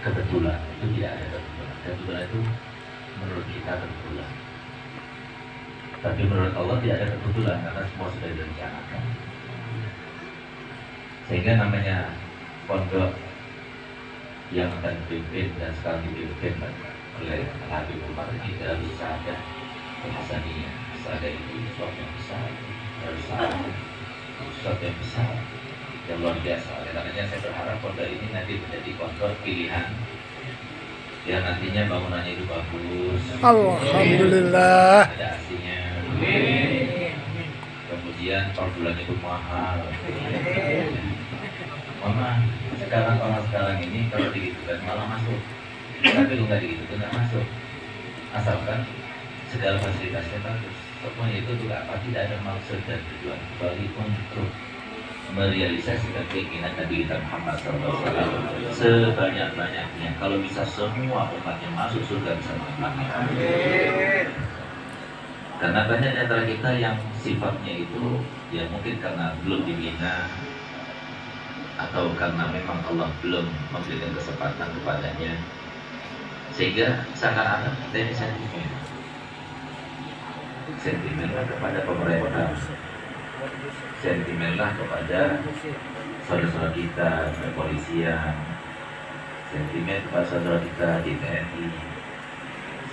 kebetulan, itu tidak ada kebetulan. Kebetulan itu menurut kita kebetulan, tapi menurut Allah tidak ada kebetulan karena semua sudah direncanakan. Sehingga namanya pondok yang akan dipimpin dan sekarang dipimpin oleh Habib Umar ini Darus Saadah Hasaniyah. Saadah itu sesuatu yang besar, Darus Saadah sesuatu yang besar, yang luar biasa. Oleh karenanya saya berharap pondok ini nanti menjadi pondok pilihan yang nantinya bangunannya itu bagus. Alhamdulillah. Ada AC-nya. Kemudian per bulan itu mahal. Mama, sekarang orang sekarang ini kalau digitukan malah masuk. Tapi kalau nggak digitukan nggak masuk. Asalkan segala fasilitasnya bagus. Semuanya itu juga apa? Tidak ada maksud dan tujuan kecuali untuk merealisasikan keinginan Nabi kita Muhammad SAW sebanyak-banyaknya. Kalau bisa semua umatnya masuk surga bersama Nabi. Karena banyak di antara kita yang sifatnya itu ya mungkin karena belum dibina atau karena memang Allah belum memberikan kesempatan kepadanya, sehingga seakan-akan kita ini sentimenlah kepada pemerintah, sentimenlah kepada saudara-saudara kita kepolisian, sentimen kepada saudara kita di TNI,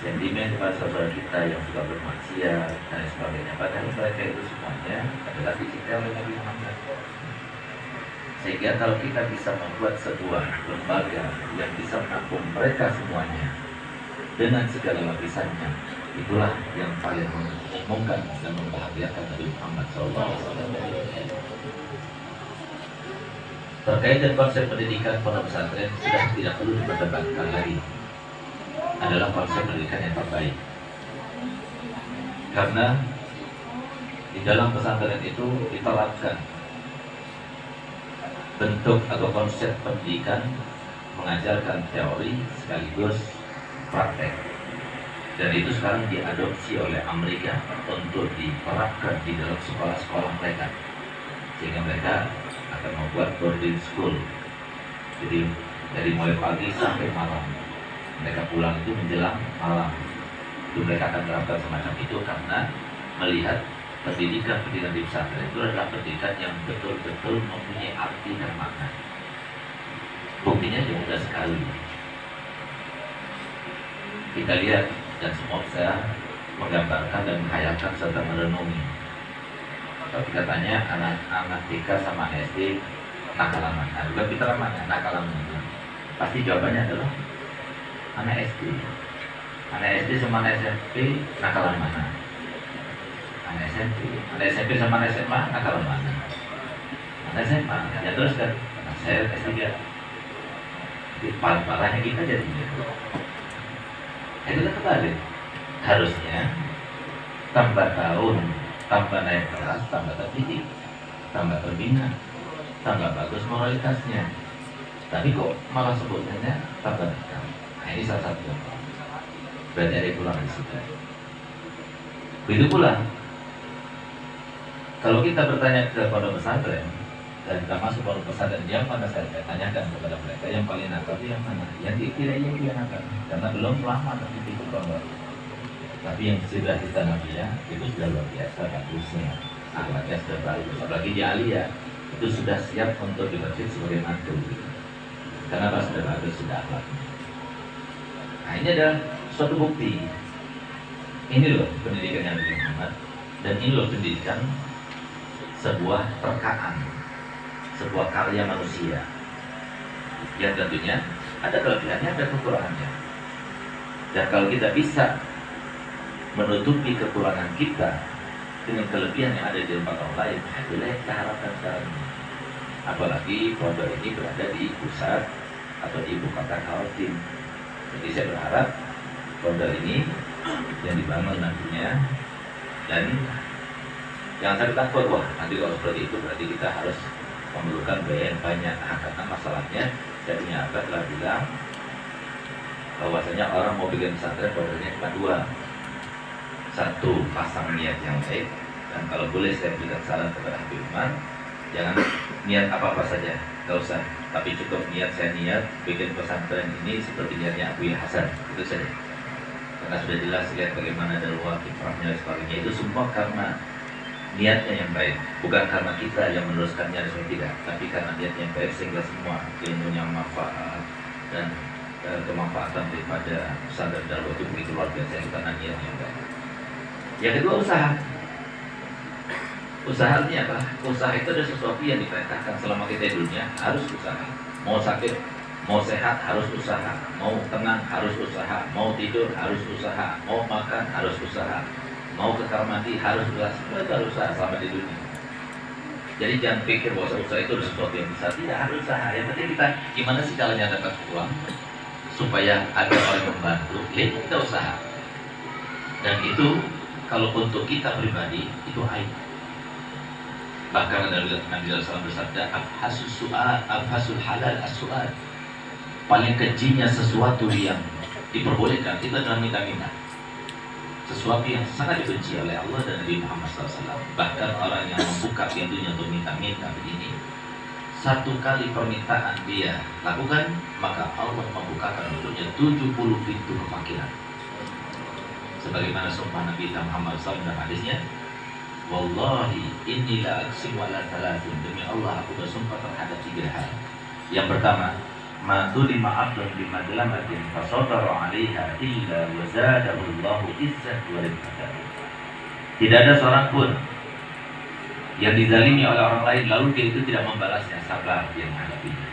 sentimen kepada saudara kita yang suka bermaksiat dan sebagainya. Padahal mereka itu semuanya adalah dicintai oleh Nabi Muhammad. Sehingga kalau kita bisa membuat sebuah lembaga yang bisa menampung mereka semuanya dengan segala lapisannya, itulah yang paling menguntungkan dan membahagiakan Nabi Muhammad SAW. Terkait dengan konsep pendidikan pondok pesantren sudah tidak perlu diperdebatkan lagi, adalah konsep pendidikan yang terbaik. Karena di dalam pesantren itu diterapkan bentuk atau konsep pendidikan mengajarkan teori sekaligus praktek, dan itu sekarang diadopsi oleh Amerika untuk diterapkan di dalam sekolah-sekolah mereka, sehingga mereka akan membuat boarding school. Jadi dari mulai pagi sampai malam, mereka pulang itu menjelang malam. Itu mereka akan terapkan semacam itu karena melihat pendidikan di pesantren itu adalah pendidikan yang betul-betul mempunyai arti dan makna. Buktinya ya mudah sekali. Kita lihat dan semua bisa menggambarkan dan menghayalkan serta merenungi. Kalau kita tanya anak-anak TK sama SD nakal mana? Bukan kita mana nakal mana? Pasti jawabannya adalah anak SD. Anak SD sama anak SMP nakal mana? Anak SMP sama anak SMA nakal mana? Anak SMA, ya terus kan, anak saya S3. Parahnya kita jadi gitu. Itu kan kebalik. Harusnya tambah tahun, tambah naik kelas, tambah terdidik, tambah terbina, tambah bagus moralitasnya. Tapi kok malah sebutnya tambah nakal. Nah ini salah satu contoh. Berarti ada kurang di situ. Begitu pula kalau kita bertanya ke pondok pesantren dan kita masuk pondok pesantren, yang mana saya tanyakan kepada mereka yang paling nakal itu yang mana? Yang tidak yang nakal, karena belum lama terdidik di pondok. Tapi yang sudah ditanami ya, itu sudah luar biasa bagusnya, akhlaknya sudah bagus. Apalagi di Aliyah itu sudah siap untuk dipercaya sebagai mantu. Karena pas sudah bagus sudah akhlaknya. Nah ini adalah suatu bukti. Ini loh pendidikan yang Nabi Muhammad, dan ini loh pendidikan sebuah terkaan, sebuah karya manusia yang tentunya ada kelebihannya, ada kekurangannya. Dan kalau kita bisa menutupi kekurangan kita dengan kelebihan yang ada di tempat orang lain, itulah yang kita harapkan sekarang ini. Apalagi pondok ini berada di pusat atau di ibu kota Kaltim. Jadi saya berharap pondok ini yang dibangun nantinya, dan jangan sampai takut, wah nanti kalau seperti itu berarti kita harus memerlukan biaya yang banyak. Karena masalahnya saya punya abad telah bilang bahwasanya orang mau bikin pesantren pondoknya cuma dua. Satu, pasang niat yang baik, dan kalau boleh saya berikan saran kepada Habib Umar, Jangan niat apa-apa saja, nggak usah. Tapi cukup niat, saya niat bikin pesantren ini seperti niatnya Abu Hasan, itu saja. Karena sudah jelas lihat bagaimana dakwah kiprahnya dan sebagainya, itu semua karena niatnya yang baik, bukan karena kita yang meneruskannya atau tidak, tapi karena niatnya yang baik sehingga semua ilmunya manfaat dan kemanfaatan daripada pesantren dakwah itu begitu luar biasa karena niatnya yang baik. Yang kedua, usaha. Usaha artinya apa? Usaha itu ada sesuatu yang diperintahkan selama kita di dunia, harus usaha. Mau sakit, mau sehat harus usaha, mau tenang harus usaha, mau tidur harus usaha, mau makan harus usaha, mau ke kamar mandi harus usaha. Semua itu harus usaha selama di dunia. Jadi jangan pikir bahwa usaha itu ada sesuatu yang besar, tidak, harus usaha. Yang penting kita gimana sih caranya dapat uang supaya ada orang membantu, kita usaha. Dan itu kalau untuk kita pribadi itu aib. Bahkan Nabi SAW bersabda, afhasul halal as-su'al. Paling kejinya sesuatu yang diperbolehkan itu adalah minta-minta. Sesuatu yang sangat dibenci oleh Allah dan Nabi Muhammad SAW. Bahkan orang yang membuka pintunya untuk minta-minta begini, satu kali permintaan dia lakukan, maka Allah membukakan untuknya 70 pintu kefakiran. Sebagaimana sumpah Nabi Muhammad SAW dalam hadisnya, wallahi inni la aqsim wa la thalathun, demi Allah aku bersumpah terhadap 3 hal. Yang pertama, ma dhulima 'abdun bi madlamatin fa sadara 'alaiha illa wa zadahu Allahu izzat wa rifatan. Tidak ada seorang pun yang dizalimi oleh orang lain lalu dia itu tidak membalasnya, sabar dia menghadapinya,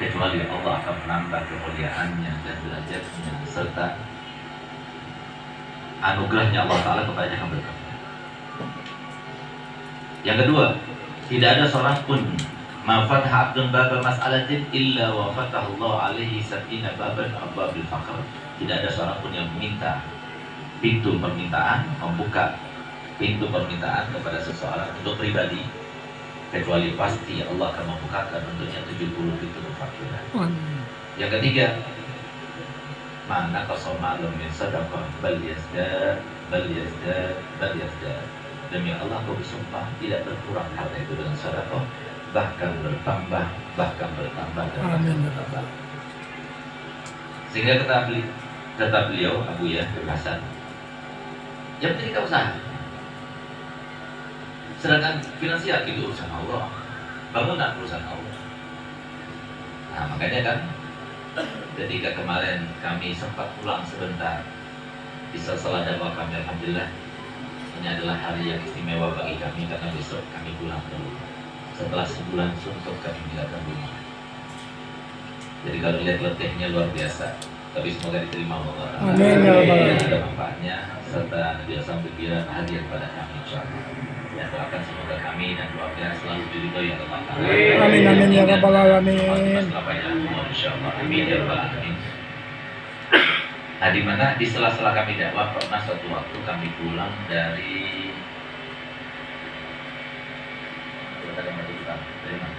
kecuali Allah akan menambah kemuliaannya dan derajatnya serta anugerahnya Allah Ta'ala kepadanya akan berkah. Yang kedua, tidak ada seorang pun ma fataha 'abdun baba mas'alatin illa wa fataha Allah alaihi sab'ina baban abwabil faqr. Tidak ada seorang pun yang meminta pintu permintaan, membuka pintu permintaan kepada seseorang untuk pribadi, kecuali pasti Allah akan membukakan untuknya 70 pintu kefakiran. Yang ketiga, mana qasamalun min sadaqah bal yazdad bal yazdad bal yazdad. Demi Allah aku bersumpah tidak berkurang harta itu dengan sedekah, bahkan bertambah dan bertambah. Sehingga kata beliau Abu Hasan, yang penting kita usaha. Sedangkan finansial itu urusan Allah, bangunan urusan Allah. Nah makanya kan ketika kemarin kami sempat pulang sebentar di sela-sela dakwah kami, alhamdulillah ini adalah hari yang istimewa bagi kami karena besok kami pulang dulu. Setelah sebulan suntuk kami meninggalkan rumah. Jadi kalau lihat letihnya luar biasa, tapi semoga diterima Allah. Amin ya Rabbal alamin. Ada manfaatnya serta biasa pikiran hadiah pada kami insyaallah. Ya doakan semoga kami dan keluarga selalu diridhoi oleh Allah. Amin amin ya Rabbal alamin. Insyaallah. Amin ya Rabbal alamin. Nah, di mana di sela-sela kami dakwah pernah suatu waktu kami pulang dari mana?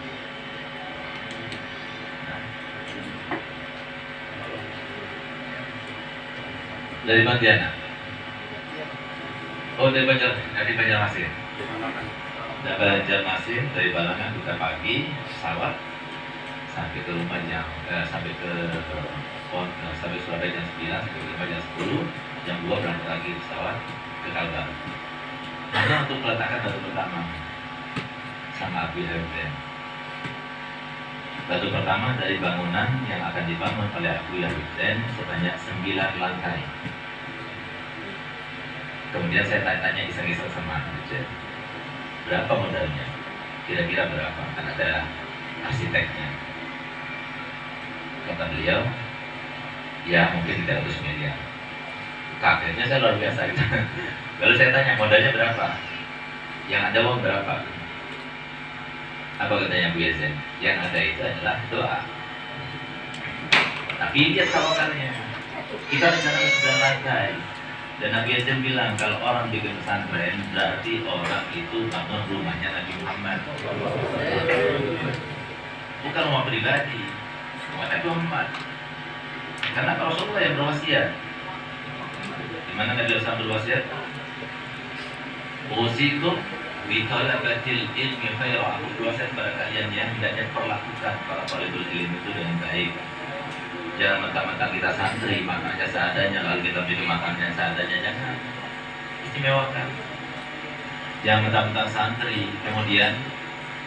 Dari Pontianak. Oh, dari Banjarmasin. Dari Banjarmasin, dari Balangan kita pagi pesawat sampai ke rumah sampai Surabaya jam 9, sampai ke rumah jam 10, jam 2 berangkat lagi pesawat ke Kalbar. Hanya untuk meletakkan batu pertama sama Abu Habib. Batu pertama dari bangunan yang akan dibangun oleh Abu Habib sebanyak 9 lantai. Kemudian saya tanya iseng-iseng sama Abu Habib, berapa modalnya? Kira-kira berapa? Kan ada arsiteknya. Kata beliau, ya mungkin 300 miliar. Kagetnya saya luar biasa gitu. Lalu saya tanya modalnya berapa? Yang ada uang berapa? Apa katanya Bu Yezen? Yang ada itu adalah doa. Tapi dia tawakalnya. Kita rencana 9 lantai. Dan Nabi Yezen bilang kalau orang bikin pesantren berarti orang itu bangun rumahnya Nabi Muhammad. Bukan rumah pribadi, rumah Nabi Muhammad. Karena Rasulullah yang berwasiat. Di mana Nabi SAW berwasiat? Usikum Bitolabatil ilmi khaira, aku berwasiat pada kalian yang hendaknya perlakukan para talibul ilmi itu dengan baik. Jangan mentang-mentang kita santri makannya seadanya, lalu kita minum makannya seadanya, jangan. Istimewakan. Jangan mentang-mentang santri kemudian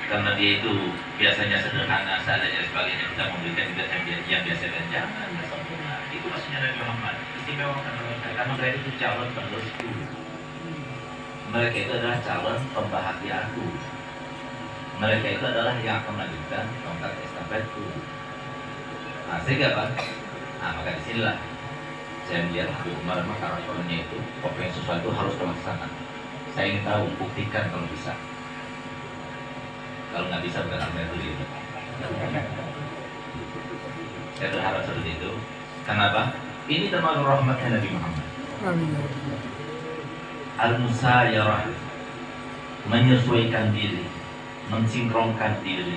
karena dia itu biasanya sederhana seadanya sebagainya kita memberikan kita yang biasa dan jangan sempurna. Itu maksudnya Nabi Muhammad. Istimewakan mereka karena mereka itu calon penerusku. Mereka itu adalah calon pembahagiaku. Mereka itu adalah yang akan melanjutkan tongkat estafetku. Nah, sehingga apa? Nah, maka disinilah saya melihat Habib Umar karakternya itu, pokoknya sesuatu harus terlaksana. Saya ingin tahu, buktikan kalau bisa. Kalau nggak bisa, bukan saya tulis itu. Saya berharap seperti itu. Kenapa? Ini termasuk rahmatnya Nabi Muhammad. Amin. Al-musayyarah, menyesuaikan diri, mensinkronkan diri.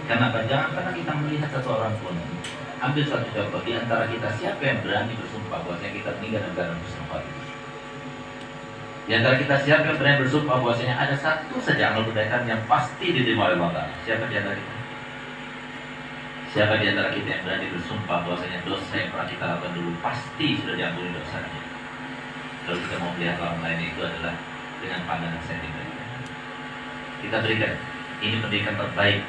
Kenapa? Jangan pernah kita melihat satu orang pun. Ambil satu contoh di antara kita, siapa yang berani bersumpah bahwasanya kita meninggal dalam keadaan bersumpah? Di antara kita siapa yang berani bersumpah bahwasanya ada satu saja amal kebaikan yang pasti diterima oleh Allah? Siapa di antara kita? Siapa di antara kita yang berani bersumpah bahwasanya dosa yang pernah kita lakukan dulu pasti sudah diampuni dosanya? Kalau kita mau melihat orang lain itu adalah dengan pandangan sentimen. Kita berikan, ini pendidikan terbaik,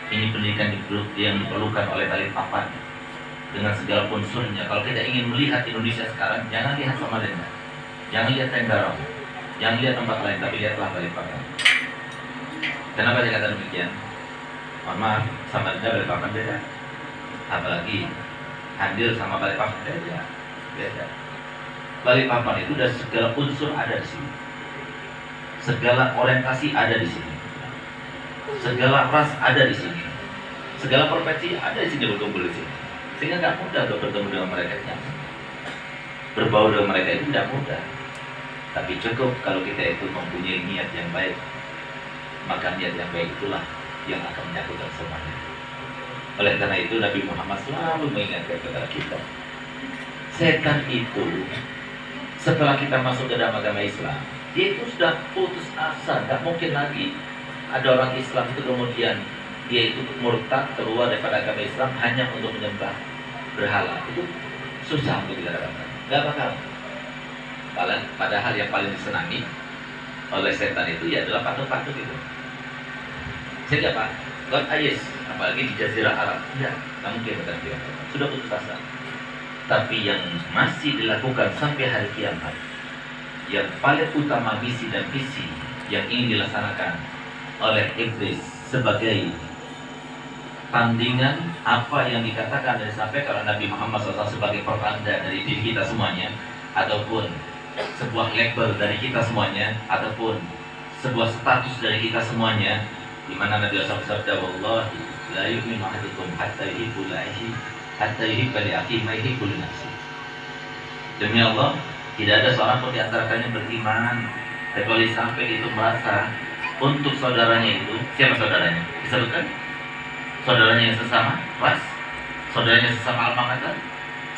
ini pendidikan yang diperlukan oleh Balikpapan dengan segala unsurnya. Kalau kita ingin melihat Indonesia sekarang, jangan lihat Samarinda, jangan lihat Tenggarong, jangan lihat tempat lain, tapi lihatlah Balikpapan. Kenapa saya kata demikian? Mohon maaf, Samarinda Balikpapan beda. Apalagi Handil sama Balikpapan beda. Balikpapan itu dan segala unsur ada di sini, segala orientasi ada di sini, segala ras ada di sini, segala profesi ada di sini berkumpul di sini. Sehingga nggak mudah untuk bertemu dengan mereka, berbau dengan mereka itu tidak mudah. Tapi cukup kalau kita itu mempunyai niat yang baik, maka niat yang baik itulah yang akan menyatukan semuanya. Oleh karena itu Nabi Muhammad selalu mengingatkan kepada kita, setan itu setelah kita masuk ke dalam agama Islam, dia itu sudah putus asa, tidak mungkin lagi ada orang Islam itu kemudian dia itu murtad keluar daripada agama Islam hanya untuk menyembah berhala. Itu susah untuk kita dapatkan, nggak bakal. Padahal yang paling disenangi oleh setan itu ya adalah patung-patung itu. Sehingga apa? God Ayes, apalagi di Jazirah Arab, ya, nggak mungkin bukan dia. Sudah putus asa. Tapi yang masih dilakukan sampai hari kiamat, yang paling utama misi dan visi yang ingin dilaksanakan oleh iblis sebagai tandingan apa yang dikatakan dan disampaikan oleh Nabi Muhammad SAW sebagai pertanda dari diri kita semuanya, ataupun sebuah label dari kita semuanya, ataupun sebuah status dari kita semuanya, di mana Nabi SAW bersabda, "Wallahi la yu'minu ahadukum hatta yuhibbu hatta yuhibba li akhihi ma yuhibbu li nafsihi." Demi Allah, tidak ada seorang pun di antara kalian beriman kecuali sampai itu merasa untuk saudaranya itu, siapa saudaranya? Disebutkan? Saudaranya yang sesama ras, saudaranya sesama alma mater,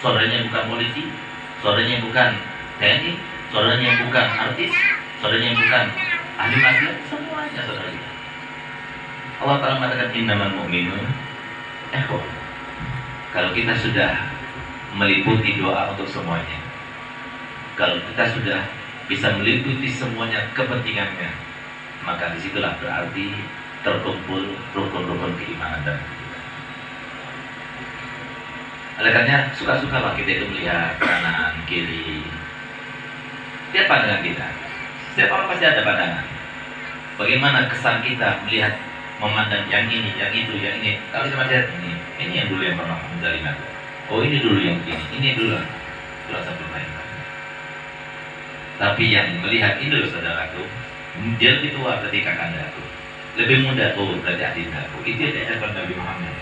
saudaranya yang bukan polisi, saudaranya yang bukan TNI, saudaranya yang bukan artis, saudaranya yang bukan ahli maksiat, semuanya saudaranya. Allah Ta'ala mengatakan innamal mu'minun ikhwah. Kalau kita sudah meliputi doa untuk semuanya, kalau kita sudah bisa meliputi semuanya kepentingannya, maka disitulah berarti terkumpul rukun-rukun keimanan dan kita. Oleh karena suka-sukalah kita itu melihat kanan, kiri. Setiap pandangan kita, setiap orang pasti ada pandangan. Bagaimana kesan kita melihat, memandang yang ini, yang itu, yang ini. Kalau kita masih ini yang dulu yang pernah menjalinkan. Oh ini dulu yang ini dulu. Itu satu lain. Tapi yang melihat ini loh saudaraku, dia lebih tua ketika kandaku, lebih muda, oh berarti adindaku. Itu yang diajarkan Nabi Muhammad.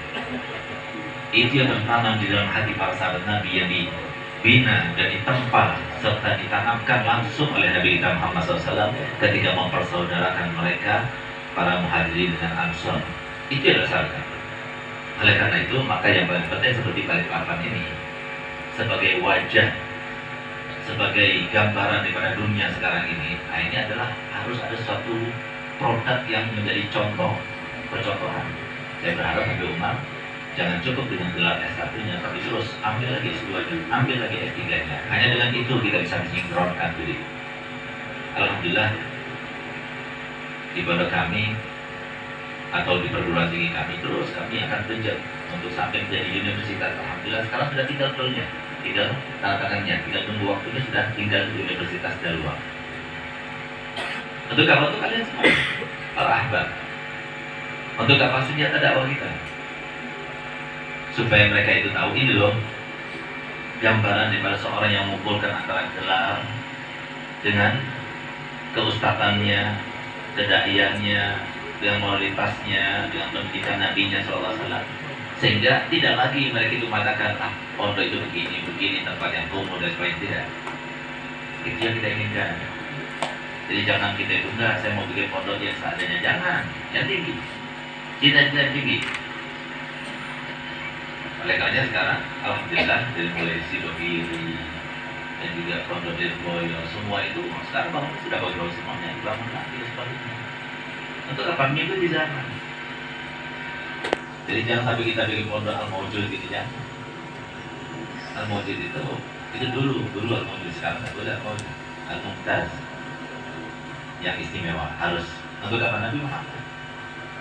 Itu yang tertanam di dalam hati para sahabat Nabi yang dibina dan ditempa serta ditanamkan langsung oleh Nabi kita Muhammad SAW ketika mempersaudarakan mereka para muhajirin dengan ansor. Itu adalah sahabat. Oleh karena itu maka yang paling penting seperti Balikpapan ini sebagai wajah sebagai gambaran daripada dunia sekarang ini. Nah, ini adalah harus ada suatu produk yang menjadi contoh, percontohan. Saya berharap Habib Umar jangan cukup dengan gelar S1-nya, tapi terus ambil lagi S2-nya, ambil lagi S3-nya. Hanya dengan itu kita bisa mensinkronkan diri. Alhamdulillah di pondok kami atau di perguruan tinggi kami terus kami akan genjot untuk sampai menjadi universitas. Alhamdulillah sekarang sudah tinggal telurnya, tinggal tangannya, tinggal tunggu waktunya, sudah tinggal di Universitas Dalwa. Untuk apa? Untuk kalian semua, para ahbab. Untuk apa senjata dakwah kita? Supaya mereka itu tahu ini loh gambaran daripada seorang yang mengumpulkan antara gelar dengan keustatannya, kedaiannya, dengan moralitasnya, dengan pendidikan Nabi-Nya SAW. Sehingga tidak lagi mereka itu mengatakan, ah, pondok itu begini, tempat yang kumuh dan sebagainya. Tidak. Itu yang kita inginkan. Jadi jangan kita itu enggak, saya mau bikin pondok yang seadanya. Jangan, yang tinggi. Cita-cita tinggi. Oleh karena sekarang, alhamdulillah dari mulai Sidogiri dan juga pondok Lirboyo, semua itu sekarang bangun sudah bagus semuanya, dibangun lagi dan sebagainya. Untuk apa? Mengikuti zaman. Jadi jangan sampai kita bikin pondok Al-Mawjud gitu, jangan. Al-Mawjud itu dulu Al-Mawjud, sekarang tidak boleh Al-Mawjud. Al-Mumtaz yang istimewa harus. Untuk apa? Nabi Muhammad.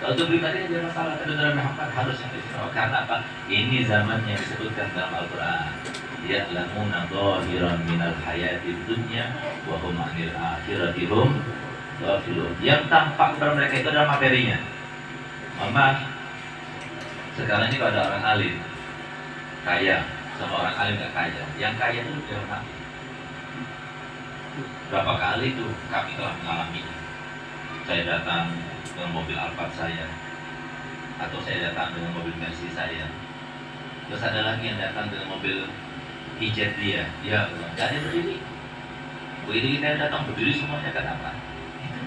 Kalau untuk pribadi ada masalah, kebenaran Muhammad harus yang istimewa. Karena apa? Ini zaman yang disebutkan dalam Al-Quran. Ya'lamuna dhahiran minal hayatid dunya wa hum 'anil akhirati hum ghafilun. Yang tampak kepada mereka itu adalah materinya. Maaf, sekarang ini kalau ada orang alim kaya sama orang alim gak kaya, yang kaya itu dia mati. Berapa kali itu kami telah mengalami. Saya datang dengan mobil Alphard saya, atau saya datang dengan mobil Mercy saya, terus ada lagi yang datang dengan mobil Hijet dia nggak ada berdiri. Begitu kita datang berdiri semuanya, kenapa? Itu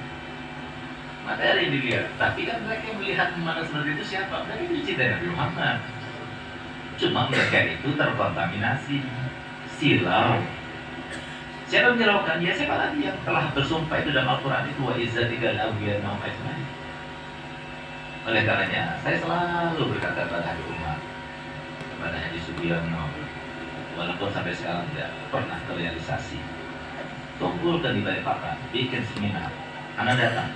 materi dilihat, tapi kan mereka yang melihat mana seperti itu siapa? Mereka itu cinta Nabi Muhammad. Cuma mereka itu terkontaminasi silau. Siapa menyilaukan? Ya siapa lagi yang telah bersumpah itu dalam Al-Quran itu, wa izzatika al-awliyanahum ajma'in. Oleh karenanya saya selalu berkata pada Habib Umar, kepada Haji Sugiono, walaupun sampai sekarang tidak pernah terrealisasi, kumpulkan di Balikpapan, bikin seminar, Anda datang.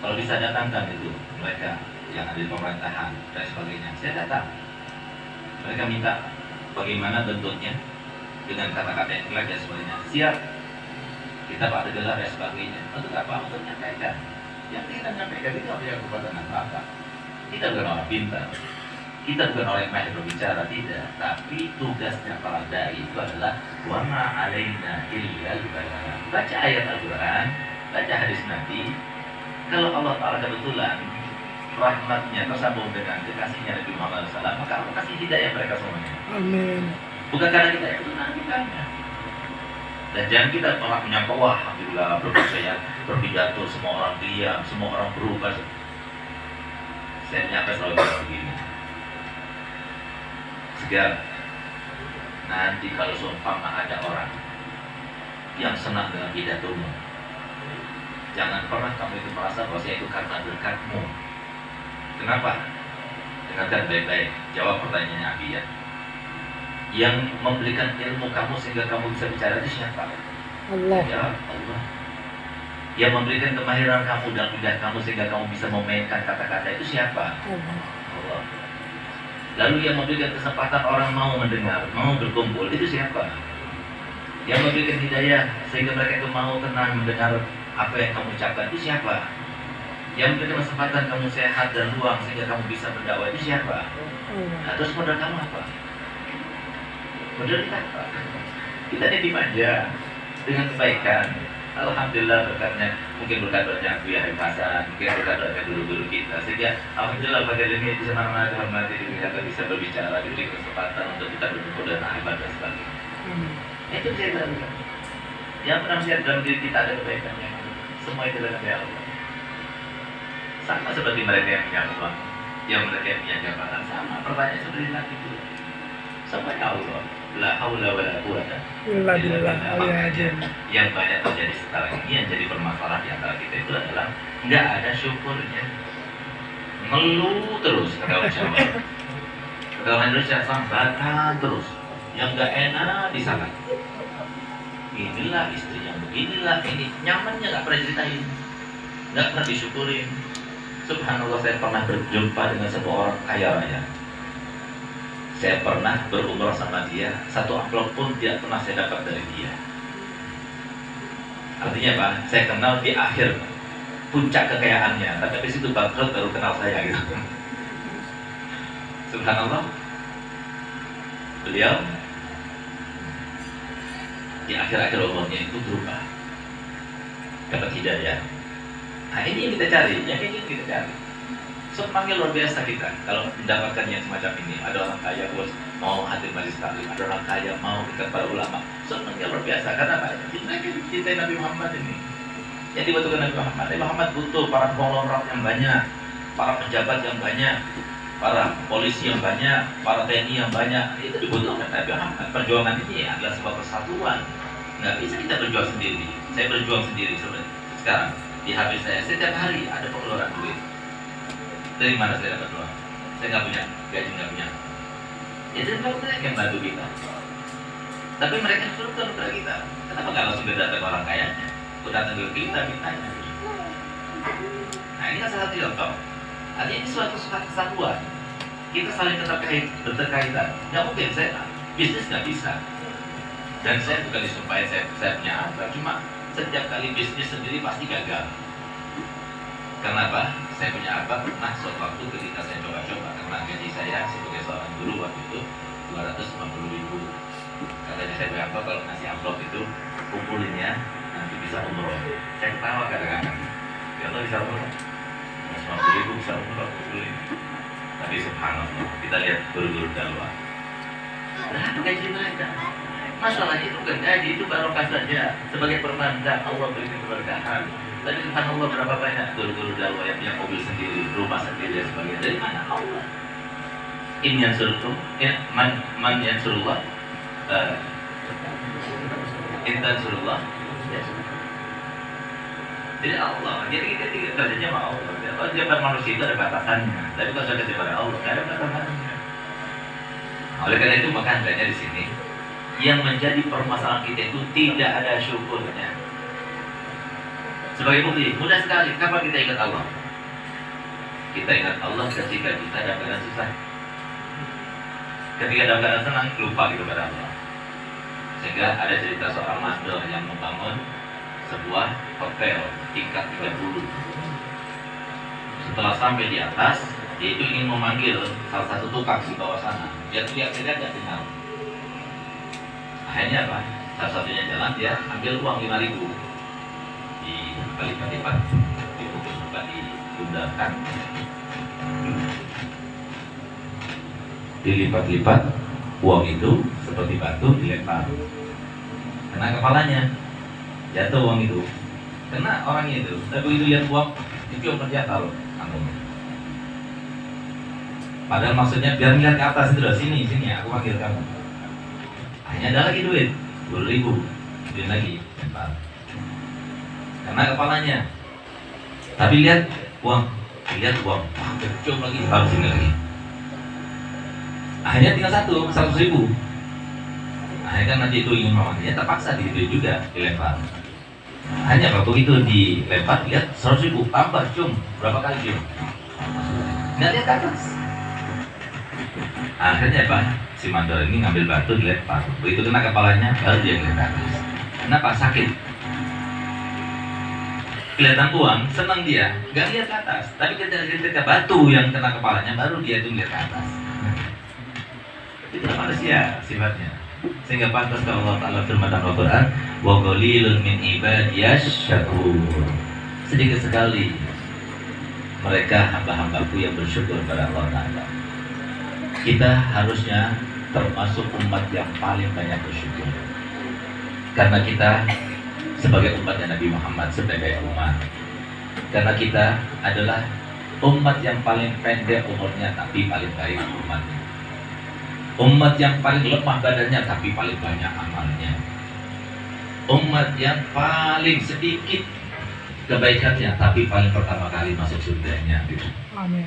Kalau bisa datangkan itu mereka yang ada di pemerintahan dan sebagainya, saya datang. Mereka minta bagaimana bentuknya, dengan kata-kata yang jelek dan sebagainya. Siap, kita pada gelar dan sebagainya. Untuk apa? Untuk menyampaikan. Yang kita menyampaikan itu apa yang kekuatan apa? Kita bukan orang pintar, kita bukan orang yang mahir berbicara, tidak. Tapi tugasnya para dai itu adalah wa ma alaina illa al-balagh. Baca ayat Al-Quran, baca hadis Nabi. Kalau Allah Ta'ala kebetulan rahmatnya tersambung dengan kekasihnya Nabi Muhammad SAW, maka Allah kasih hidayah mereka semuanya. Amin. Bukan karena kita itu menantikannya. Dan jangan kita malah menyangka, wah alhamdulillah saya berpidato semua orang diam, semua orang berubah. Saya menyangka selalu begini. Segar nanti kalau seumpama ada orang yang senang dengan pidatomu, jangan pernah kamu itu merasa bahwa saya itu karena berkatmu. Kenapa? Dengarkan baik-baik. Jawab pertanyaannya Abi ya. Yang memberikan ilmu kamu sehingga kamu bisa bicara itu siapa? Allah. Ya Allah. Yang memberikan kemahiran kamu dan lidah kamu sehingga kamu bisa memainkan kata-kata itu siapa? Allah. Lalu yang memberikan kesempatan orang mau mendengar, mau berkumpul itu siapa? Yang memberikan hidayah sehingga mereka itu mau tenang mendengar apa yang kamu ucapkan itu siapa? Yang memberikan kesempatan kamu sehat dan luang sehingga kamu bisa berdakwah itu siapa? Nah, terus modal kamu apa? Modal kita apa? Kita nitip aja dengan kebaikan. Alhamdulillah berkatnya, mungkin berkat doanya Abu Yahya Hasan, mungkin berkat doanya guru-guru kita, sehingga alhamdulillah pada ini bisa mana-mana dihormati, kita bisa berbicara, diberi kesempatan untuk kita berkumpul dan ahbab dan sebagainya. Itu saya lakukan. Yang pernah melihat dalam diri kita ada kebaikannya, semua itu adalah dari Allah. Sama seperti mereka yang punya uang, yang mereka yang punya jabatan, sama pertanyaan seperti tadi itu. Sama ya Allah. La haula wa la quwata Illa illa billah billah. aliyil Makanya azim. yang banyak terjadi sekarang ini, yang jadi permasalahan di antara kita itu adalah nggak ada syukurnya. Ngeluh terus kata orang Jawa. Kata orang Indonesia sambatan terus. Yang nggak enak di sana. Inilah istrinya, inilah ini, nyamannya nggak pernah ceritain, nggak pernah disyukurin. Subhanallah, saya pernah berjumpa dengan sebuah orang kaya raya. Saya pernah berumrah sama dia, satu amplop pun tidak pernah saya dapat dari dia. Artinya apa? Saya kenal di akhir puncak kekayaannya, tapi habis itu bangkrut baru kenal saya gitu. Subhanallah, beliau di akhir-akhir umurnya itu berubah, dapat hidayah. Nah ini yang kita cari, yang ini yang kita cari. Semakin luar biasa kita kalau mendapatkan yang semacam ini. Ada orang kaya bos mau hadir majelis taklim, ada orang kaya mau dekat para ulama. Semakin luar biasa. Karena apa? Mereka cintai Nabi Muhammad ini. Yang dibutuhkan Nabi Muhammad. Nabi Muhammad butuh para konglomerat yang banyak, para pejabat yang banyak, para polisi yang banyak, para TNI yang banyak. Itu dibutuhkan Nabi Muhammad. Perjuangan ini adalah sebuah persatuan. Nggak bisa kita berjuang sendiri. Saya berjuang sendiri sekarang. Di HP saya setiap hari ada pengeluaran duit. Dari mana saya dapat uang? Saya nggak punya gaji, nggak punya. Ya dari mereka yang bantu kita. Tapi mereka suruh kepada kita. Kenapa nggak langsung datang orang kayanya? Udah datang ke kita mintanya. Nah ini kan salah satu contoh. Artinya ini suatu kesatuan. Kita saling berterkaitan. Nggak mungkin saya bisnis nggak bisa. Dan saya bukan disumpahin saya punya apa. Cuma setiap kali bisnis sendiri pasti gagal. Kenapa? Saya punya apa? Pernah suatu waktu ketika saya coba-coba, karena gaji saya sebagai seorang guru waktu itu 250.000. Katanya saya punya apa? Kalau ngasih amplop itu kumpulin ya, nanti bisa umroh. Saya ketawa kadang-kadang. Ya Allah bisa umroh. 250.000 bisa umroh kumpulin. Tapi subhanallah, kita lihat guru-guru dakwah. Berapa gaji mereka? Masalahnya itu bukan gaji, itu barokah saja. Sebagai pertanda Allah berikan keberkahan. Tapi subhanallah berapa banyak guru-guru dakwah yang punya mobil sendiri, rumah sendiri dan sebagainya. Dari mana? Allah. In yansurullah, man yansurullah, in tansurullah. Jadi Allah. Jadi kita kerjanya sama Allah. Kalau jabat manusia itu ada batasannya. Tapi kalau sudah kepada Allah, tidak ada batasannya. Oleh karena itu maka hendaknya di sini yang menjadi permasalahan kita itu tidak ada syukurnya. Sebagai bukti, mudah sekali. Kapan kita ingat Allah? Kita ingat Allah ketika kita dalam keadaan susah. Ketika dalam keadaan senang, lupa kepada Allah. Sehingga ada cerita seorang mandor yang membangun sebuah hotel tingkat 30. Setelah sampai di atas, dia itu ingin memanggil salah satu tukang di bawah sana. Dia tidak kenal. Akhirnya apa? Salah satunya jalan, dia ambil uang 5.000. Dilipat-lipat, dipukul-lipat, digundakan, dilipat-lipat, uang itu seperti batu dilempar, kena kepalanya, jatuh uang itu, kena orangnya itu. Tapi begitu lihat uang itu yang terjatuh, padahal maksudnya biar melihat ke atas itu, sini aku panggil kamu. Hanya ada lagi duit 10.000, duit lagi lempar, kena kepalanya. Tapi lihat uang, kecil lagi, baru sini lagi. Akhirnya tinggal 100.000. Akhirnya kan nanti itu ingin memanggilnya, terpaksa itu juga dilempar. Hanya waktu itu dilempar, lihat 100.000, tambah berapa kali nggak lihat ke atas. Akhirnya apa? Si mandor ini ngambil batu dilempar. Begitu kena kepalanya, baru dia ngeliat ke atas. Kenapa? Sakit. Kelihatan uang, senang dia, nggak lihat ke atas. Tapi ketika batu yang kena kepalanya, baru dia itu lihat ke atas. Itu manusia sifatnya. Sehingga pantas kalau Allah Ta'ala firman dalam Al-Quran, wa qalilun min ibadiyas syakur. Sedikit sekali mereka hamba-hambaku yang bersyukur pada Allah Ta'ala. Kita harusnya termasuk umat yang paling banyak bersyukur. Karena kita sebagai umatnya Nabi Muhammad, sebagai umat. Karena kita adalah umat yang paling pendek umurnya, tapi paling baik umatnya. Umat yang paling lemah badannya tapi paling banyak amalnya. Umat yang paling sedikit kebaikannya tapi paling pertama kali masuk surganya gitu. Amin.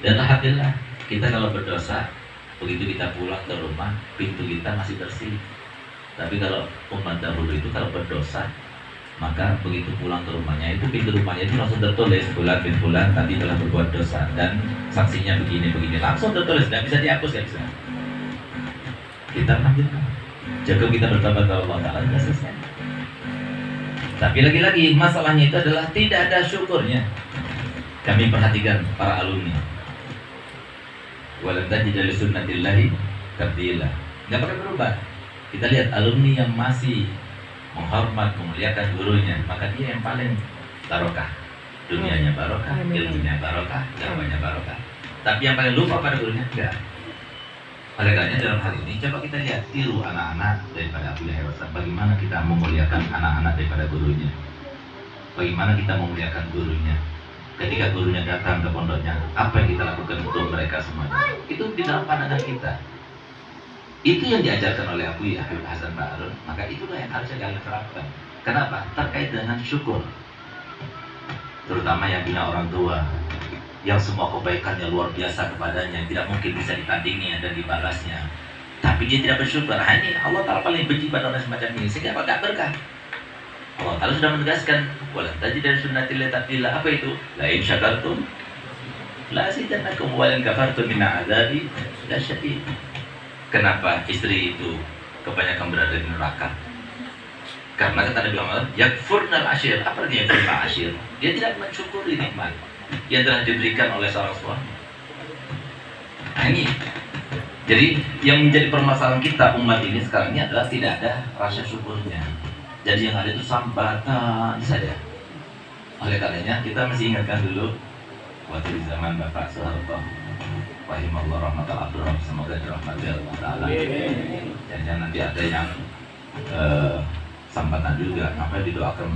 Dan alhamdulillah kita kalau berdosa, begitu kita pulang ke rumah, pintu kita masih bersih. Tapi kalau umat dahulu itu kalau berdosa, maka begitu pulang ke rumahnya itu pintu rumahnya itu langsung tertulis fulan bin fulan tadi telah berbuat dosa dan sanksinya begini langsung tertulis, nggak bisa dihapus, nggak bisa. Kita lanjutkan, jaga kita bertobat kepada Allah Taala, sudah selesai. Tapi lagi-lagi masalahnya itu adalah tidak ada syukurnya. Kami perhatikan para alumni, walan tajida li sunnatillahi tabdila, nggak pernah berubah. Kita lihat alumni yang masih menghormat, memuliakan gurunya, maka dia yang paling barokah. Dunianya barokah, ilmunya barokah, dakwahnya barokah. Tapi yang paling lupa pada gurunya enggak. Oleh karena dalam hal ini coba kita lihat, tiru anak-anak daripada Abu Yahya Wasan. Bagaimana kita memuliakan anak-anak daripada gurunya? Bagaimana kita memuliakan gurunya? Ketika gurunya datang ke pondoknya, apa yang kita lakukan untuk mereka semuanya? Itu di dalam pandangan kita. Itu yang diajarkan oleh Abu Yahya Hasan Ba'arun. Maka itulah yang harusnya kalian terapkan. Kenapa? Terkait dengan syukur. Terutama yang punya orang tua, yang semua kebaikannya luar biasa kepadanya, tidak mungkin bisa ditandingi dan dibalasnya, tapi dia tidak bersyukur. Ini Allah Ta'ala paling benci pada orang semacam ini, sehingga apa? Gak berkah. Allah Ta'ala sudah menegaskan, walan tajida li sunnatillahi tabdila. Apa itu? La in syakartum la azidannakum wa in kafartum minna azabi lasyadid. Kenapa istri itu kebanyakan berada di neraka? Karena kata Nabi Muhammad, yakfurnal ashir. Apa artinya yakfurnal ashir? Dia tidak mensyukuri nikmat yang telah diberikan oleh seorang suami. Nah ini, jadi yang menjadi permasalahan kita umat ini sekarang ini adalah tidak ada rasa syukurnya. Jadi yang ada itu sambatan saja. Oleh karenanya kita mesti ingatkan dulu waktu di zaman Bapak Soeharto, rahimahullah rahmatal abdur, semoga dirahmati Allah Ta'ala. Jangan nanti ada yang sambatan juga, apa didoakan.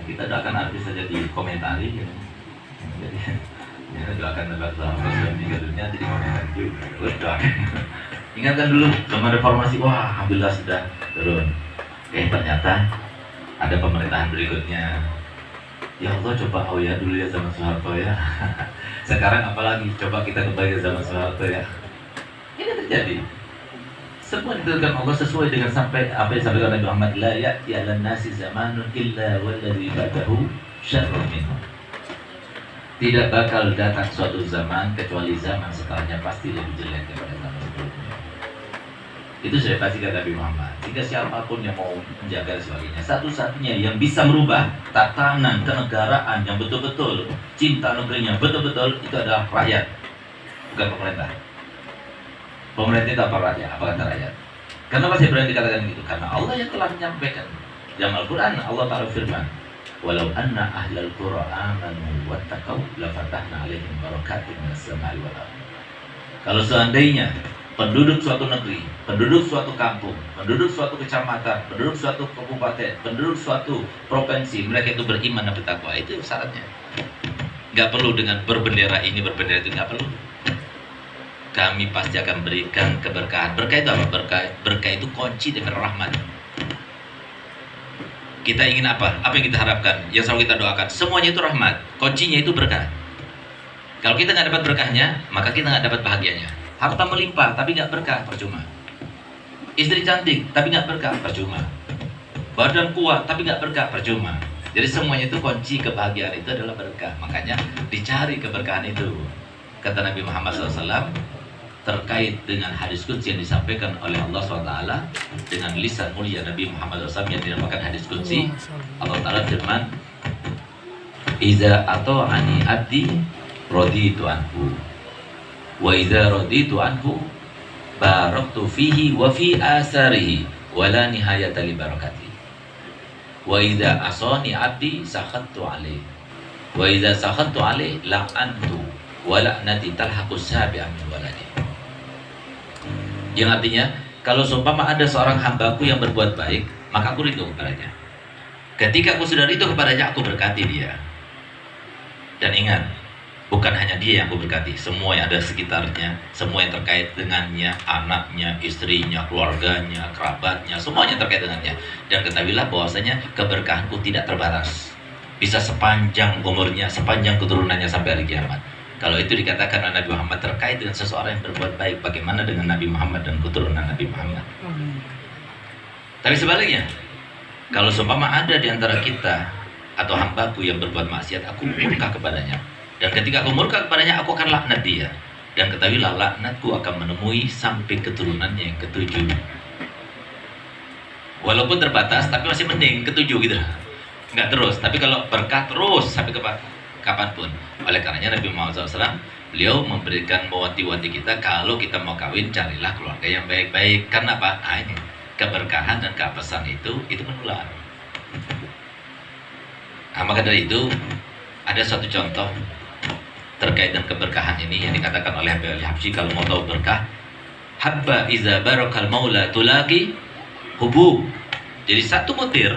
Kita doakan artis saja di komentari gitu. Jadi kita doakan Bapak Soeharto sudah meninggal dunia, jadi komentar juga. Doakan. Ingatkan dulu zaman reformasi, wah alhamdulillah sudah turun. Ternyata ada pemerintahan berikutnya. Ya Allah, coba ya dulu ya zaman Soeharto ya. Sekarang apalagi coba kita kembali ke zaman Soeharto ya. Ini terjadi. Semua ditentukan Allah sesuai dengan sampai apa yang disampaikan Nabi Muhammad, la ya'ti 'alan nasi zamanun illa walladzi ba'dahu syarrun minhu. Tidak bakal datang suatu zaman kecuali zaman setelahnya pasti lebih jelek daripada zaman sebelumnya. Itu sudah pasti kata Nabi Muhammad. Jika siapapun yang mau menjaga dan sebagainya, satu-satunya yang bisa merubah tatanan kenegaraan yang betul-betul cinta negerinya betul-betul itu adalah rakyat, bukan pemerintah. Pemerintah itu apa rakyat? Apa kata rakyat? Kenapa saya berani dikatakan gitu? Karena Allah yang telah menyampaikan dalam Al-Quran. Allah Ta'ala firman, walau anna ahlal qura amanu wattaqau lafatahna alaihim barakatin minas samai wal ardh. Kalau seandainya penduduk suatu negeri, penduduk suatu kampung, penduduk suatu kecamatan, penduduk suatu kabupaten, penduduk suatu provinsi, mereka itu beriman dan bertakwa, itu syaratnya. Gak perlu dengan berbendera ini, berbendera itu, gak perlu. Kami pasti akan berikan keberkahan. Berkah itu apa? Berkah itu kunci dengan rahmat. Kita ingin apa? Apa yang kita harapkan? Yang selalu kita doakan. Semuanya itu rahmat. Kuncinya itu berkah. Kalau kita nggak dapat berkahnya, maka kita nggak dapat bahagianya. Harta melimpah tapi nggak berkah, percuma. Istri cantik tapi nggak berkah, percuma. Badan kuat tapi nggak berkah, percuma. Jadi semuanya itu kunci kebahagiaan itu adalah berkah. Makanya dicari keberkahan itu. Kata Nabi Muhammad SAW terkait dengan hadis qudsi yang disampaikan oleh Allah SWT dengan lisan mulia Nabi Muhammad SAW yang dinamakan hadis qudsi. Allah Ta'ala firman, iza ato'ani abdi raditu anhu wa iza raditu anhu baraktu fihi wa fi asarihi wa la nihayata li barakati wa iza asani abdi sakhattu alaih wa iza sakhattu alaih la'antu wa la'nati talhaqus sabi'a min waladi. Yang artinya, kalau seumpama ada seorang hambaku yang berbuat baik, maka aku ridho kepadanya. Ketika aku sudah ridho kepadanya, aku berkati dia. Dan ingat, Bukan hanya dia yang aku berkati, semua yang ada sekitarnya, semua yang terkait dengannya, anaknya, istrinya, keluarganya, kerabatnya, semuanya terkait dengannya. Dan ketahuilah bahwasanya keberkahanku tidak terbatas, bisa sepanjang umurnya, sepanjang keturunannya sampai hari kiamat. Kalau itu dikatakan oleh Nabi Muhammad terkait dengan seseorang yang berbuat baik, bagaimana dengan Nabi Muhammad dan keturunan Nabi Muhammad? Tapi sebaliknya, kalau seumpama ada di antara kita atau hambaku yang berbuat maksiat, aku murka kepadanya. Dan ketika aku murka kepadanya, aku akan laknat dia. Dan ketahuilah laknatku akan menemui sampai keturunannya yang ketujuh. Walaupun terbatas, tapi masih mending ketujuh gitu. Nggak terus, tapi kalau berkah terus sampai kapanpun. Oleh karenanya Nabi Muhammad SAW, beliau memberikan mewanti-wanti kita, kalau kita mau kawin, carilah keluarga yang baik-baik. Karena apa? Ini keberkahan dan keapesan itu menular. Nah, maka dari itu ada suatu contoh terkait dengan keberkahan ini yang dikatakan oleh Habib Al-Habsyi, kalau mau tahu berkah, habba iza barakal maula tulaqi hubub. Jadi satu butir,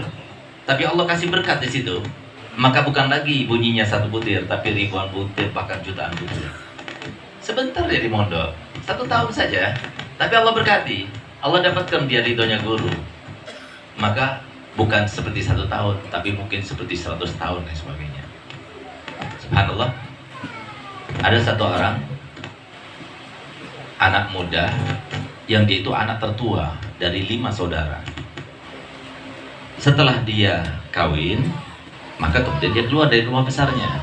tapi Allah kasih berkat di situ, maka bukan lagi bunyinya satu butir, tapi ribuan butir, bahkan jutaan butir. Sebentar dia di mondok, 1 tahun saja, tapi Allah berkati, Allah dapatkan dia ridhonya guru. Maka bukan seperti 1 tahun, tapi mungkin seperti 100 tahun dan sebagainya. Subhanallah. Ada satu orang anak muda yang dia itu anak tertua dari 5 saudara. Setelah dia kawin, maka kemudian dia keluar dari rumah besarnya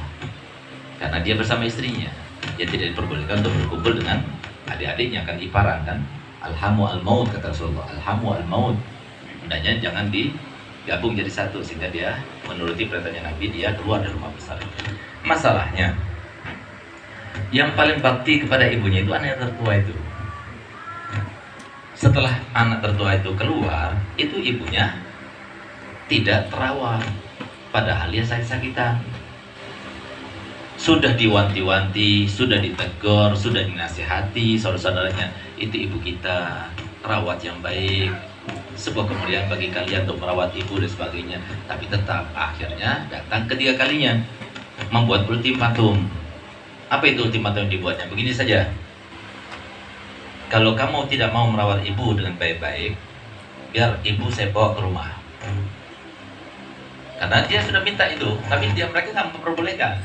karena dia bersama istrinya. Dia tidak diperbolehkan untuk berkumpul dengan adik-adiknya, kan iparan kan. Alhamu al-maut, kata Rasulullah. Alhamu al-maut. Hendaknya jangan digabung jadi satu, sehingga dia menuruti perintahnya Nabi, dia keluar dari rumah besar. Masalahnya, yang paling bakti kepada ibunya itu anak yang tertua itu. Setelah anak tertua itu keluar, itu ibunya tidak terawat, padahal dia sakit-sakitan. Sudah diwanti-wanti, sudah ditegur, sudah dinasihati saudara-saudaranya, itu ibu kita, rawat yang baik, sebuah kemuliaan bagi kalian untuk merawat ibu dan sebagainya. Tapi tetap akhirnya datang ketiga kalinya membuat ultimatum. Apa itu ultimatum yang dibuatnya? Begini saja, kalau kamu tidak mau merawat ibu dengan baik-baik, biar ibu saya bawa ke rumah. Karena dia sudah minta itu, tapi mereka nggak memperbolehkan.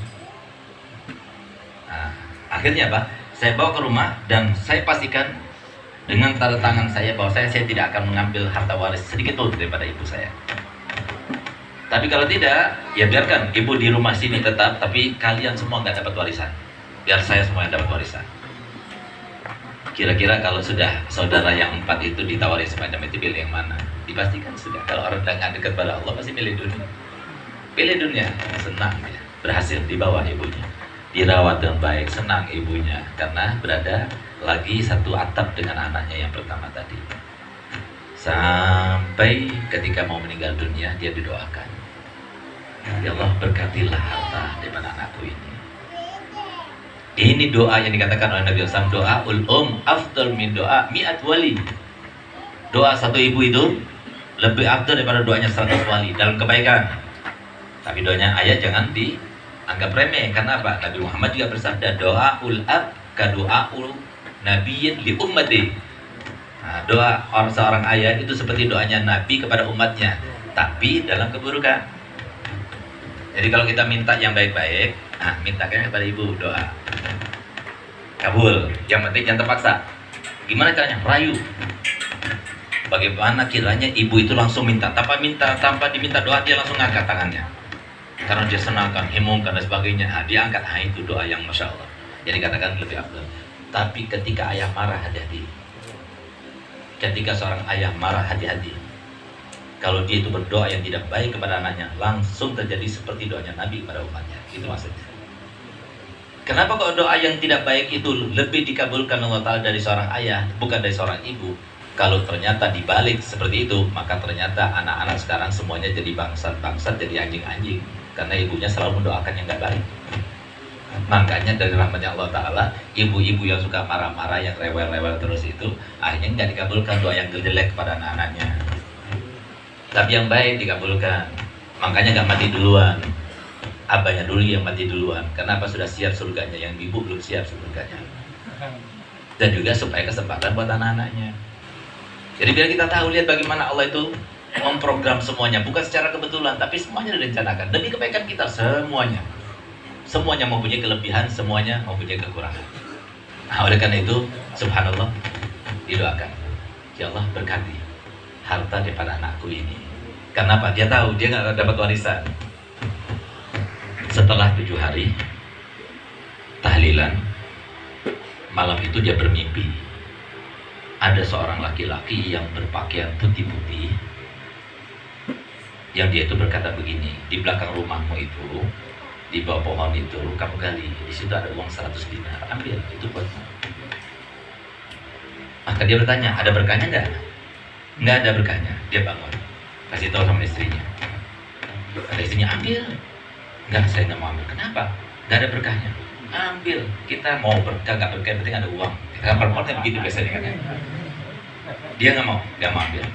Nah, akhirnya apa? Saya bawa ke rumah dan saya pastikan dengan tanda tangan saya bahwa saya tidak akan mengambil harta waris sedikit pun daripada ibu saya. Tapi kalau tidak, ya biarkan ibu di rumah sini tetap, tapi kalian semua nggak dapat warisan. Biar saya semua yang dapat warisan. Kira-kira kalau sudah saudara yang 4 itu ditawari semacam itu, pilih yang mana? Dipastikan sudah. Kalau orang yang dekat pada Allah pasti pilih dunia. Pilih dunia, senang ya, berhasil di bawah ibunya, dirawat dengan baik, senang ibunya karena berada lagi satu atap dengan anaknya yang pertama tadi. Sampai ketika mau meninggal dunia, dia didoakan, ya Allah berkatilah harta daripada anakku ini. Ini doa yang dikatakan oleh Nabi SAW, doa afdal min doa mi'at wali. Doa satu ibu itu lebih afdal daripada doanya 100 wali dalam kebaikan. Tapi doanya ayah jangan dianggap remeh. Karena apa? Nabi Muhammad juga bersabda, doaul ab ka doaul nabiyyin li ummati. Nah, doa seorang ayah itu seperti doanya Nabi kepada umatnya, tapi dalam keburukan. Jadi kalau kita minta yang baik-baik, mintakan kepada ibu doa kabul. Yang penting jangan terpaksa. Gimana caranya? Rayu. Bagaimana kiranya ibu itu langsung minta, tanpa diminta doa, dia langsung angkat tangannya karena dia senangkan, himungkan dan sebagainya. Dia angkat, itu doa yang masya Allah. Jadi katakan lebih afdal. Tapi ketika ayah marah, hati-hati. Ketika seorang ayah marah, hati-hati. Kalau dia itu berdoa yang tidak baik kepada anaknya, langsung terjadi seperti doanya Nabi kepada umatnya. Itu maksudnya. Kenapa kalau doa yang tidak baik itu lebih dikabulkan Allah Ta'ala dari seorang ayah, bukan dari seorang ibu? Kalau ternyata dibalik seperti itu, maka ternyata anak-anak sekarang semuanya jadi bangsat-bangsat, jadi anjing-anjing. Karena ibunya selalu mendoakan yang tidak baik. Makanya dari rahmatnya Allah Ta'ala, ibu-ibu yang suka marah-marah, yang rewel-rewel terus itu, akhirnya nggak dikabulkan doa yang jelek kepada anak-anaknya. Tapi yang baik dikabulkan. Makanya nggak mati duluan. abahnya dulu yang mati duluan. Kenapa? Sudah siap surganya, yang ibu belum siap surganya. Dan juga supaya kesempatan buat anak-anaknya. Jadi biar kita tahu, lihat bagaimana Allah itu memprogram semuanya, bukan secara kebetulan, tapi semuanya direncanakan demi kebaikan kita semuanya. Semuanya mempunyai kelebihan, semuanya mempunyai kekurangan. Nah, oleh karena itu, subhanallah, didoakan, ya Allah berkati harta daripada anakku ini. Kenapa? Dia tahu dia nggak dapat warisan. Setelah 7 hari tahlilan, malam itu dia bermimpi ada seorang laki-laki yang berpakaian putih-putih, yang dia itu berkata begini, di belakang rumahmu itu, di bawah pohon itu, kamu gali, di situ ada uang 100 dinar, ambil, itu buatmu. Maka dia bertanya, ada berkahnya enggak? Enggak ada berkahnya. Dia bangun, kasih tahu sama istrinya. Kata istrinya, ambil. Enggak, saya nggak mau ambil. Kenapa? Enggak ada berkahnya. Ambil, kita mau berkah, nggak berkah, yang penting ada uang. Kita perempuan begitu biasanya kan. Dia nggak mau ambil.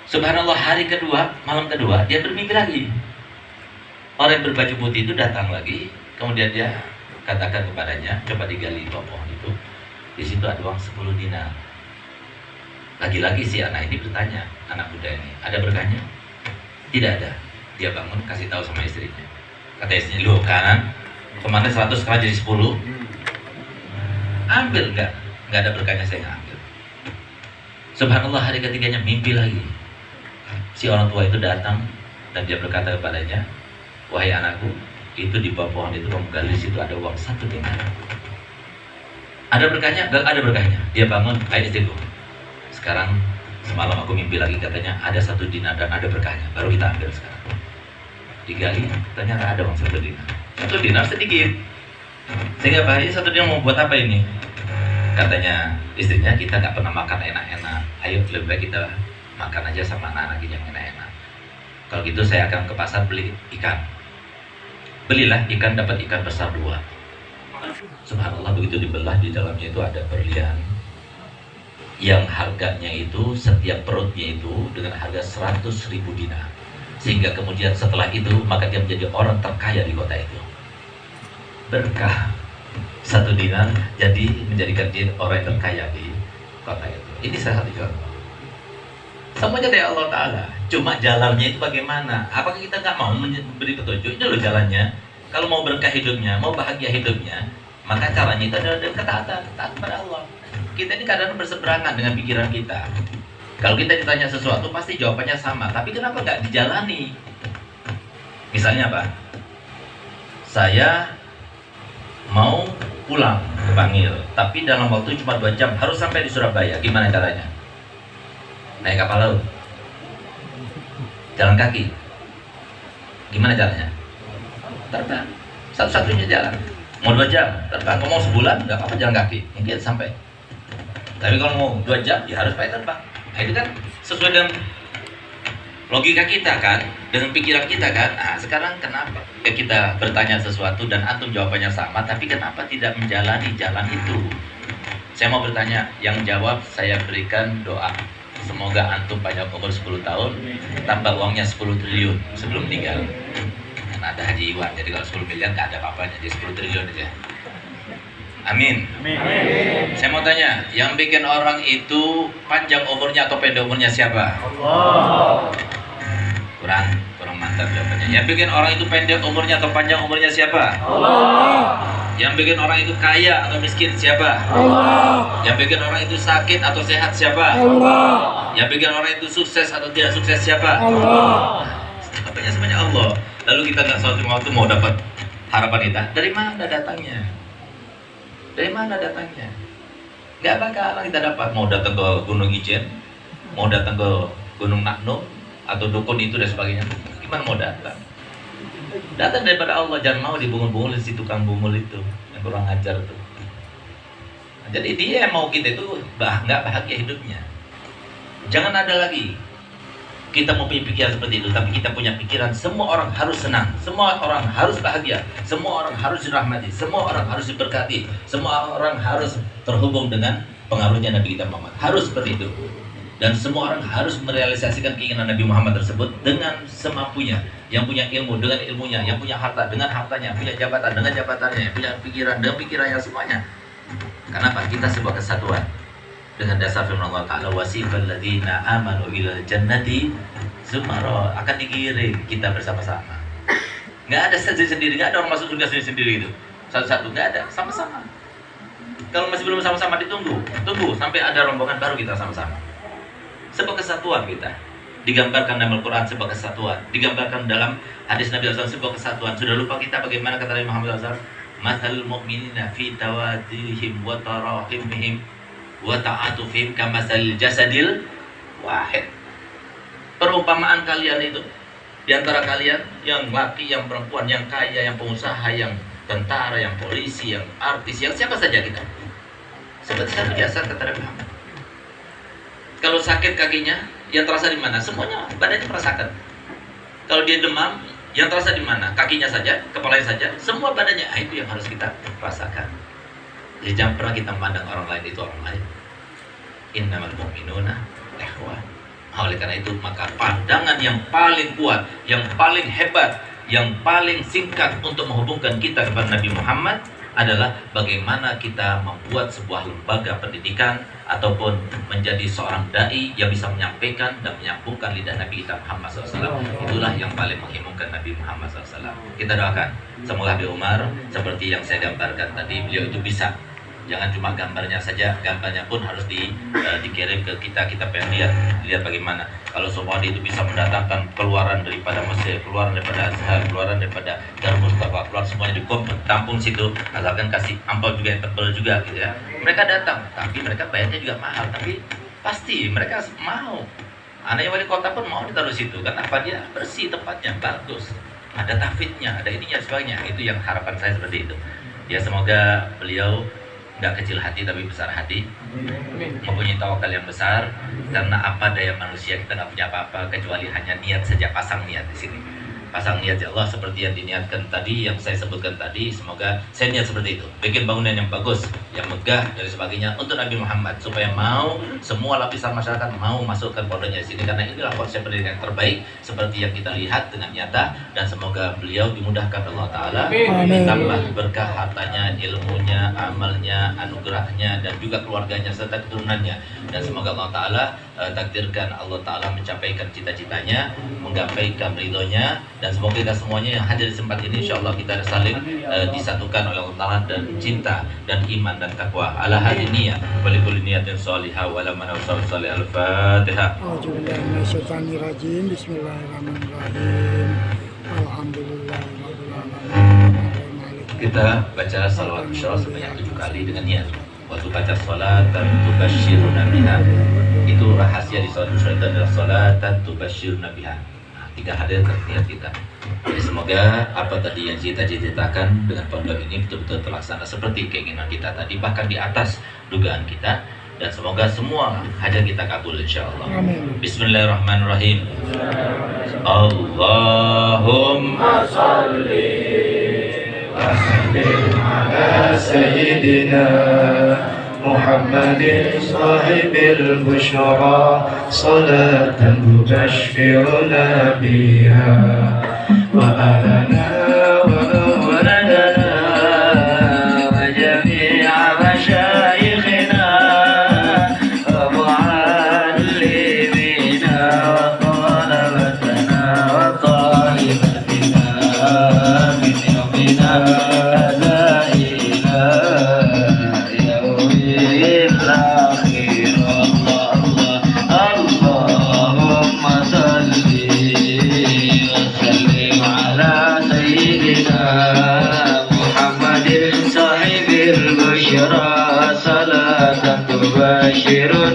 Subhanallah, hari kedua, malam kedua, dia bermimpi lagi. Orang yang berbaju putih itu datang lagi, kemudian dia katakan kepadanya, coba digali bawah pohon itu, di situ ada uang 10 dinar. Lagi-lagi si anak ini bertanya, anak muda ini, ada berkahnya? Tidak ada. Dia bangun, kasih tahu sama istrinya. Kata istrinya, lu kanan, kemana 100 sekarang jadi 10? Ambil, enggak ada berkahnya, saya nggak ambil. Subhanallah, hari ketiganya mimpi lagi. Si orang tua itu datang dan dia berkata kepadanya, wahai anakku, itu di bawah pohon itu kamu gali, situ ada uang 1 dinar. Ada berkahnya? Enggak ada berkahnya. Dia bangun, ayo istriku, sekarang semalam aku mimpi lagi, katanya ada 1 dinar dan ada berkahnya, baru kita ambil sekarang. Digali, ternyata ada uang 1 dinar. 1 dinar sedikit, sehingga bahaya 1 dinar mau buat apa ini? Katanya istrinya, kita nggak pernah makan enak-enak, ayo lebih baik kita makan aja sama anak-anak yang enak-enak. Kalau gitu saya akan ke pasar beli ikan. Belilah ikan, dapat ikan besar 2. Subhanallah, begitu dibelah, di dalamnya itu ada berlian yang harganya itu, setiap perutnya itu dengan harga 100.000 dinar. Sehingga kemudian setelah itu, maka dia menjadi orang terkaya di kota itu. Berkah 1 dinar jadi menjadikan dia orang yang terkaya di kota itu. Ini salah satu contoh. Semuanya dari Allah Ta'ala. Cuma jalannya itu bagaimana? Apakah kita nggak mau memberi petunjuk? Ini loh jalannya. Kalau mau berkah hidupnya, mau bahagia hidupnya, maka caranya itu adalah dengan ketaatan kepada Allah. Kita ini kadang berseberangan dengan pikiran kita. Kalau kita ditanya sesuatu, pasti jawabannya sama. Tapi kenapa nggak dijalani? Misalnya apa? Saya mau pulang ke Bangil, tapi dalam waktu cuma 2 jam harus sampai di Surabaya. Gimana caranya? Naik kapal laut, jalan kaki. Gimana caranya? Terbang, satu-satunya jalan. Mau 2 jam terbang, mau sebulan nggak apa-apa jalan kaki, mungkin sampai. Tapi kalau mau 2 jam ya harus pakai terbang. Nah, itu kan sesuai dengan logika kita kan, dengan pikiran kita kan. Nah, sekarang kenapa kita bertanya sesuatu dan antum jawabannya sama, tapi kenapa tidak menjalani jalan itu? Saya mau bertanya, yang jawab saya berikan doa. Semoga antum panjang umur 10 tahun, tambah uangnya 10 triliun sebelum meninggal. Karena ada Haji Iwan, jadi kalau 10 miliar nggak ada apa-apanya, jadi 10 triliun aja. Amin. Amin. Saya mau tanya, yang bikin orang itu panjang umurnya atau pendek umurnya siapa? Allah. Kurang mantap jawabannya. Yang bikin orang itu pendek umurnya atau panjang umurnya siapa? Allah. Yang bikin orang itu kaya atau miskin siapa? Allah. Yang bikin orang itu sakit atau sehat siapa? Allah. Yang bikin orang itu sukses atau tidak sukses siapa? Allah. Jawabannya semuanya Allah. Lalu kita nggak suatu waktu mau dapat harapan kita, dari mana datangnya? Dari mana datangnya? Nggak bakalan kita dapat. Mau datang ke Gunung Ijen, mau datang ke Gunung Nakno, atau dukun itu dan sebagainya, gimana mau datang? Datang daripada Allah, jangan mau dibungul-bungul si tukang bungul itu yang kurang ajar tuh. Nah, jadi dia yang mau kita itu nggak bahagia hidupnya. Jangan ada lagi kita mau punya pikiran seperti itu, tapi kita punya pikiran semua orang harus senang, semua orang harus bahagia, semua orang harus dirahmati, semua orang harus diberkati, semua orang harus terhubung dengan pengaruhnya Nabi kita Muhammad. Harus seperti itu. Dan semua orang harus merealisasikan keinginan Nabi Muhammad tersebut dengan semampunya, yang punya ilmu dengan ilmunya, yang punya harta dengan hartanya, punya jabatan dengan jabatannya, punya pikiran dengan pikirannya semuanya. Kenapa? Kita sebuah kesatuan dengan dasar firman Allah Ta'ala, wasifal ladzina amanu ilal jannati zumara, akan digiring kita bersama-sama. Nggak ada sendiri-sendiri, nggak ada orang masuk surga sendiri-sendiri itu. Satu-satu, nggak ada, sama-sama. Kalau masih belum sama-sama tunggu sampai ada rombongan baru kita sama-sama. Sebuah kesatuan kita. Digambarkan dalam Al-Quran sebuah kesatuan. Digambarkan dalam hadis Nabi SAW sebuah kesatuan. Sudah lupa kita bagaimana kata Nabi Muhammad SAW? Mathalul mu'minina fi tawadihim wa tarahimihim wa ta'atufihim kamasalil jasadil wahid. Perumpamaan kalian itu di antara kalian, yang laki, yang perempuan, yang kaya, yang pengusaha, yang tentara, yang polisi, yang artis, yang siapa saja kita, seperti satu jasad kata Nabi Muhammad. Kalau sakit kakinya, yang terasa di mana? Semuanya badannya merasakan. Kalau dia demam, yang terasa di mana? Kakinya saja, kepalanya saja, semua badannya. Itu yang harus kita rasakan. Jadi jangan pernah kita memandang orang lain itu orang lain. Innamal mu'minuna ikhwan. Oleh karena itu maka pandangan yang paling kuat, yang paling hebat, yang paling singkat untuk menghubungkan kita kepada Nabi Muhammad adalah bagaimana kita membuat sebuah lembaga pendidikan ataupun menjadi seorang dai yang bisa menyampaikan dan menyambungkan lidah Nabi kita Muhammad SAW. Itulah yang paling menghubungkan Nabi Muhammad SAW. Kita doakan semoga Habib Umar seperti yang saya gambarkan tadi, beliau itu bisa. Jangan cuma gambarnya saja, gambarnya pun harus dikirim ke kita pengen lihat bagaimana. Kalau Somadi itu bisa mendatangkan keluaran daripada Mesir, keluaran daripada Azhar, keluaran daripada Darul Mustafa, keluar semuanya ditampung situ, asalkan kasih ampau juga yang tebal juga gitu ya. Mereka datang, tapi mereka bayarnya juga mahal, tapi pasti mereka mau. Anaknya wali kota pun mau ditaruh situ, kenapa? Dia bersih tempatnya, bagus, ada tahfidnya, ada ininya sebagainya. Itu yang harapan saya seperti itu. Ya semoga beliau nggak kecil hati tapi besar hati, mempunyai tawakal yang besar, karena apa daya manusia, kita nggak punya apa-apa kecuali hanya niat saja. Pasang niat di sini, pasang niat ya Allah seperti yang diniatkan tadi, yang saya sebutkan tadi. Semoga saya niat seperti itu, bikin bangunan yang bagus, yang megah dan sebagainya untuk Nabi Muhammad, supaya mau semua lapisan masyarakat mau masukkan pondoknya di sini, karena inilah konsep pendidikan yang terbaik seperti yang kita lihat dengan nyata. Dan semoga beliau dimudahkan Allah Ta'ala, ditambah berkah hartanya, ilmunya, amalnya, anugerahnya, dan juga keluarganya serta keturunannya. Dan semoga Allah Ta'ala takdirkan Allah Ta'ala mencapaikan cita-citanya, menggapaikan ridhonya. Dan semoga kita semuanya yang hadir di tempat ini, insya Allah kita saling disatukan oleh Allah Ta'ala dan cinta dan iman dan takwa. Ala hadiniyah walikul niyatin sholihah walaman sholih. Al-Fatihah. Bismillahirrahmanirrahim. Bismillahirrahmanirrahim. Alhamdulillahirrahmanirrahim. Kita baca salawat insyaallah sebanyak 7 kali dengan niat. Waktu baca salatan tubasyiruna biha, itu rahasia di salawat itu adalah salatan tubasyiruna biha. 3 hadir niat kita. Jadi semoga apa tadi yang kita cita-citakan dengan pondok ini betul-betul terlaksana seperti keinginan kita tadi, bahkan di atas dugaan kita. Dan semoga semua hajat kita kabul insyaallah. Bismillahirrahmanirrahim. Allahumma sholli wa sallim ala sayyidina Muhammadin sahibil busyara, salatan tubashshiruna biha wa alana wa awladana wa jami'a masyayikhina wa mu'allimina wa talabatana wa talibatina min yawmina la ilaha Shiro